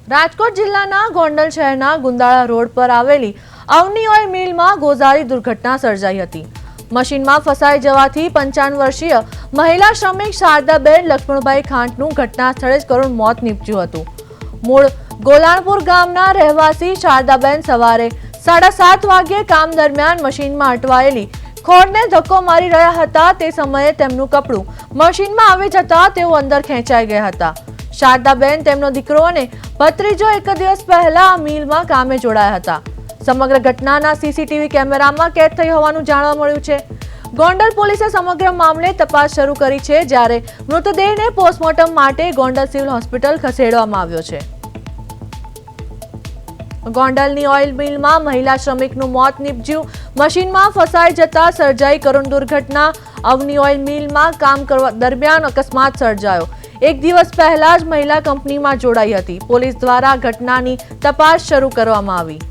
રાજકોટ જિલ્લાના ગોંડલ શહેરના ગુંદાળા રોડ પર આવેલી અવની ઓઇલ મિલમાં ગોઝારી દુર્ઘટના સર્જાઈ હતી। મશીનમાં ફસાઈ જવાથી 55 વર્ષીય મહિલા શ્રમિક શારદાબેન લક્ષ્મણભાઈ ખાંટનું ઘટના સ્થળે જ કરુણ મોત નીપજ્યું હતું। મૂળ ગોલાણપુર ગામના રહેવાસી શારદાબેન સવારે 7:30 વાગ્યે કામ દરમિયાન મશીનમાં અટવાયેલી ખોડને ધક્કો મારી રહ્યા હતા। તે સમયે તેમનું કપડું મશીનમાં આવી જતા તેઓ અંદર ખેંચાઈ ગયા હતા। શારદાબેન તેમનો દીકરો અને ભત્રીજો એક દિવસ પહેલા આ મિલમાં કામે જોડાયા હતા। સમગ્ર ઘટનાના સીસીટીવી કેમેરામાં કેદ થઈ હોવાનું જાણવા મળ્યું છે। ગોંડલ પોલીસે સમગ્ર મામલે તપાસ શરૂ કરી છે, જ્યારે મૃતદેહને પોસ્ટમોર્ટમ માટે ગોંડલ સિવિલ હોસ્પિટલ ખસેડવામાં આવ્યો છે। ગોંડલની ઓઇલ મિલમાં મહિલા શ્રમિકનું મોત નીપજ્યું। મશીનમાં ફસાઈ જતા સર્જાઈ કરુણ દુર્ઘટના। અવની ઓઇલ મિલમાં કામ કરવા દરમિયાન અકસ્માત સર્જાયો। એક દિવસ પહેલા જ મહિલા કંપનીમાં જોડાઈ હતી। પોલીસ દ્વારા ઘટનાની તપાસ શરૂ કરવામાં આવી।